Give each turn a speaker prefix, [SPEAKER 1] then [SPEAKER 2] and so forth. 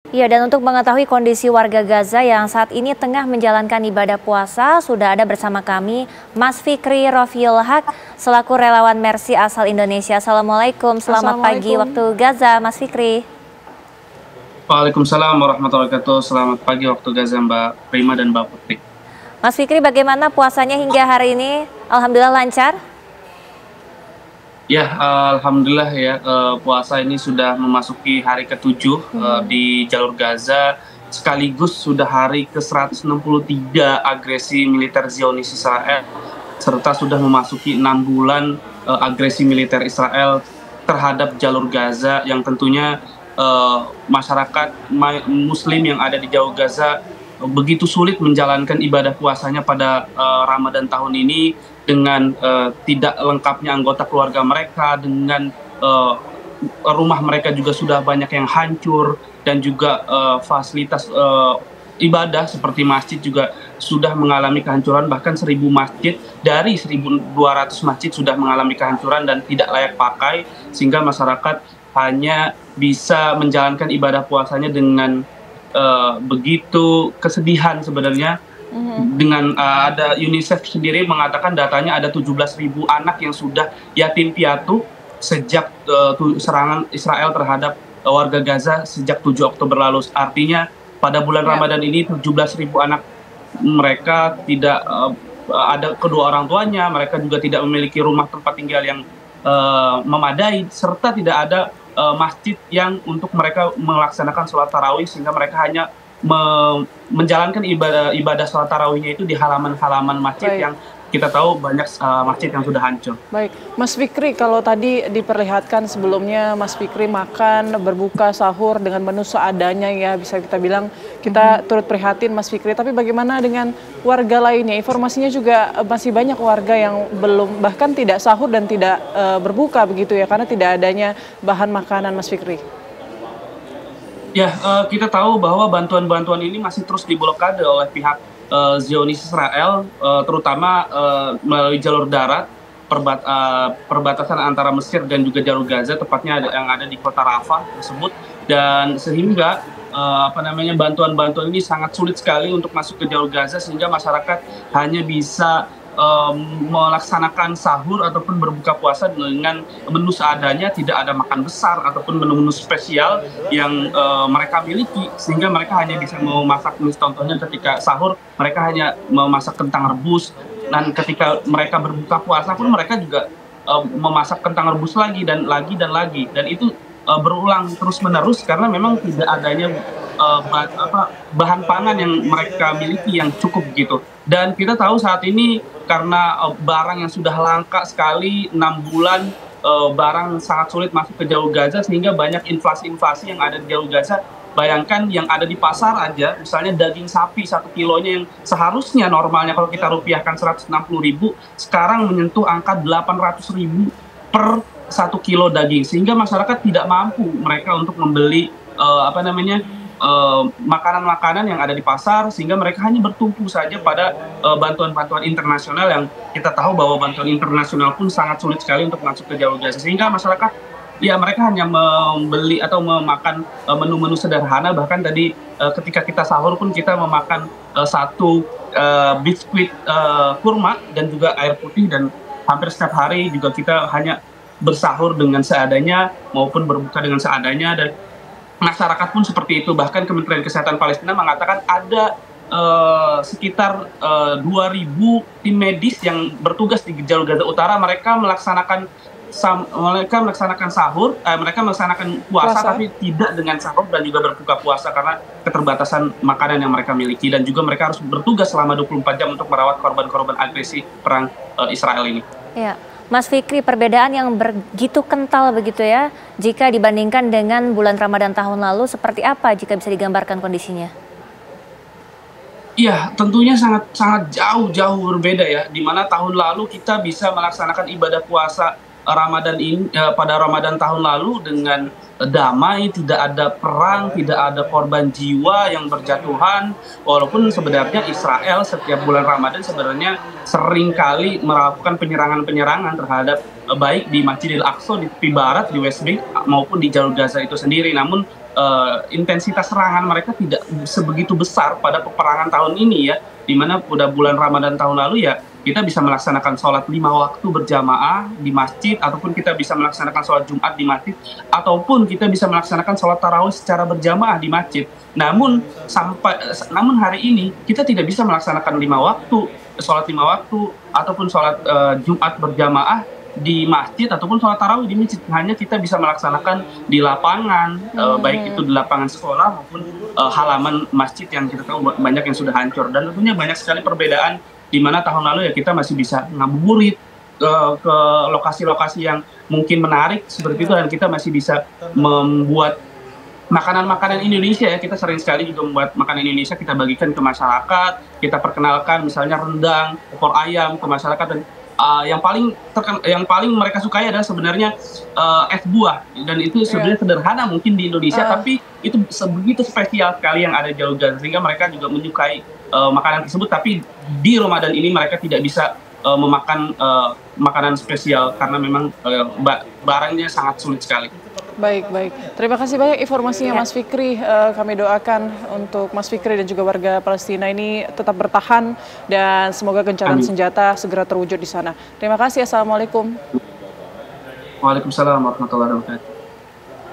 [SPEAKER 1] Ya, dan untuk mengetahui kondisi warga Gaza yang saat ini tengah menjalankan ibadah puasa, sudah ada bersama kami Mas Fikri Rofiul Haq, selaku relawan Mercy asal Indonesia. Assalamualaikum, selamat pagi
[SPEAKER 2] Assalamualaikum.
[SPEAKER 1] waktu Gaza, Mas Fikri.
[SPEAKER 3] Waalaikumsalam warahmatullahi wabarakatuh. Selamat pagi waktu Gaza, Mbak Prima dan Mbak Putri.
[SPEAKER 1] Mas Fikri, bagaimana puasanya hingga hari ini? Alhamdulillah lancar?
[SPEAKER 3] Ya, alhamdulillah ya, puasa ini sudah memasuki hari ke-7 di jalur Gaza, sekaligus sudah hari ke-163 agresi militer Zionis Israel, serta sudah memasuki 6 bulan agresi militer Israel terhadap jalur Gaza yang tentunya masyarakat Muslim yang ada di jalur Gaza begitu sulit menjalankan ibadah puasanya pada Ramadan tahun ini dengan tidak lengkapnya anggota keluarga mereka, dengan rumah mereka juga sudah banyak yang hancur, dan juga fasilitas ibadah seperti masjid juga sudah mengalami kehancuran. Bahkan 1.000 masjid dari 1.200 masjid sudah mengalami kehancuran dan tidak layak pakai, sehingga masyarakat hanya bisa menjalankan ibadah puasanya dengan begitu kesedihan sebenarnya. Dengan ada UNICEF sendiri mengatakan datanya ada 17.000 anak yang sudah yatim piatu sejak serangan Israel terhadap warga Gaza sejak 7 Oktober lalu. Artinya pada bulan
[SPEAKER 2] Ya,
[SPEAKER 3] Ramadan ini 17.000 anak mereka tidak ada kedua orang tuanya, mereka juga tidak memiliki rumah tempat tinggal yang memadai, serta tidak ada masjid yang untuk mereka melaksanakan sholat tarawih, sehingga mereka hanya menjalankan ibadah sholat tarawihnya itu di halaman-halaman masjid
[SPEAKER 2] baik.
[SPEAKER 3] yang kita tahu banyak masjid yang sudah hancur.
[SPEAKER 2] Baik, Mas Fikri, kalau tadi diperlihatkan sebelumnya Mas Fikri makan, berbuka, sahur dengan menu seadanya ya, bisa kita bilang kita turut prihatin Mas Fikri. Tapi bagaimana dengan warga lainnya? Informasinya juga masih banyak warga yang belum, bahkan tidak sahur dan tidak berbuka begitu ya, karena tidak adanya bahan makanan Mas Fikri.
[SPEAKER 3] Ya, kita tahu bahwa bantuan-bantuan ini masih terus diblokade oleh pihak Zionis Israel, terutama melalui jalur darat, perbatasan antara Mesir dan juga jalur Gaza, tepatnya yang ada di kota Rafah tersebut, dan sehingga bantuan-bantuan ini sangat sulit sekali untuk masuk ke jalur Gaza, sehingga masyarakat hanya bisa melaksanakan sahur ataupun berbuka puasa dengan menu seadanya, tidak ada makan besar ataupun menu-menu spesial yang mereka miliki, sehingga mereka hanya bisa memasak. Contohnya ketika sahur mereka hanya memasak kentang rebus, dan ketika mereka berbuka puasa pun mereka juga memasak kentang rebus lagi dan lagi dan lagi, dan itu berulang terus menerus karena memang tidak adanya bahan pangan yang mereka miliki yang cukup gitu. Dan kita tahu saat ini karena barang yang sudah langka sekali, 6 bulan barang sangat sulit masuk ke jalur Gaza, sehingga banyak inflasi-inflasi yang ada di jalur Gaza. Bayangkan yang ada di pasar aja, misalnya daging sapi 1 kilonya yang seharusnya normalnya kalau kita rupiahkan 160.000, sekarang menyentuh angka 800.000 per 1 kilo daging, sehingga masyarakat tidak mampu mereka untuk membeli makanan-makanan yang ada di pasar, sehingga mereka hanya bertumpu saja pada bantuan-bantuan internasional, yang kita tahu bahwa bantuan internasional pun sangat sulit sekali untuk masuk ke jalur Gaza, sehingga masyarakat ya mereka hanya membeli atau memakan menu-menu sederhana. Bahkan tadi ketika kita sahur pun kita memakan satu biskuit kurma dan juga air putih, dan hampir setiap hari juga kita hanya bersahur dengan seadanya maupun berbuka dengan seadanya. Dan masyarakat pun seperti itu. Bahkan Kementerian Kesehatan Palestina mengatakan ada sekitar 2.000 tim medis yang bertugas di jalur Gaza Utara. Mereka melaksanakan sahur, mereka melaksanakan puasa,
[SPEAKER 2] Puasa?
[SPEAKER 3] tapi tidak dengan sahur dan juga berbuka puasa karena keterbatasan makanan yang mereka miliki, dan juga mereka harus bertugas selama 24 jam untuk merawat korban-korban agresi perang Israel ini.
[SPEAKER 1] Ya, Mas Fikri, perbedaan yang begitu kental begitu ya, jika dibandingkan dengan bulan Ramadan tahun lalu, seperti apa jika bisa digambarkan kondisinya?
[SPEAKER 3] Iya, tentunya sangat sangat jauh-jauh berbeda ya, di mana tahun lalu kita bisa melaksanakan ibadah puasa Ramadan ini pada Ramadan tahun lalu dengan damai, tidak ada perang, tidak ada korban jiwa yang berjatuhan. Walaupun sebenarnya Israel setiap bulan Ramadan sebenarnya seringkali melakukan penyerangan-penyerangan terhadap baik di Masjidil Aqsa di tepi barat di West Bank maupun di jalur Gaza itu sendiri. Namun intensitas serangan mereka tidak sebegitu besar pada peperangan tahun ini ya, di mana pada bulan Ramadan tahun lalu ya kita bisa melaksanakan sholat 5 waktu berjamaah di masjid, ataupun kita bisa melaksanakan sholat Jumat di masjid, ataupun kita bisa melaksanakan sholat tarawih secara berjamaah di masjid. Namun hari ini kita tidak bisa melaksanakan 5 waktu, sholat 5 waktu, ataupun sholat Jumat berjamaah di masjid, ataupun sholat tarawih di masjid. Hanya kita bisa melaksanakan di lapangan, baik itu di lapangan sekolah maupun halaman masjid yang kita tahu banyak yang sudah hancur. Dan tentunya banyak sekali perbedaan, di mana tahun lalu ya kita masih bisa ngabuburit ke lokasi-lokasi yang mungkin menarik seperti itu, dan kita masih bisa membuat makanan-makanan Indonesia ya. Kita sering sekali juga membuat makanan Indonesia, kita bagikan ke masyarakat, kita perkenalkan misalnya rendang, opor ayam ke masyarakat. Dan yang paling mereka sukai adalah sebenarnya es buah, dan itu sebenarnya sederhana mungkin di Indonesia, tapi itu begitu spesial sekali yang ada di Jalur Gaza, sehingga mereka juga menyukai makanan tersebut. Tapi di Ramadan ini mereka tidak bisa memakan makanan spesial karena memang barangnya sangat sulit sekali.
[SPEAKER 2] Baik, baik. Terima kasih banyak informasinya Mas Fikri. Kami doakan untuk Mas Fikri dan juga warga Palestina ini tetap bertahan dan semoga gencatan senjata segera terwujud di sana. Terima kasih. Assalamualaikum.
[SPEAKER 3] Waalaikumsalam warahmatullahi wabarakatuh.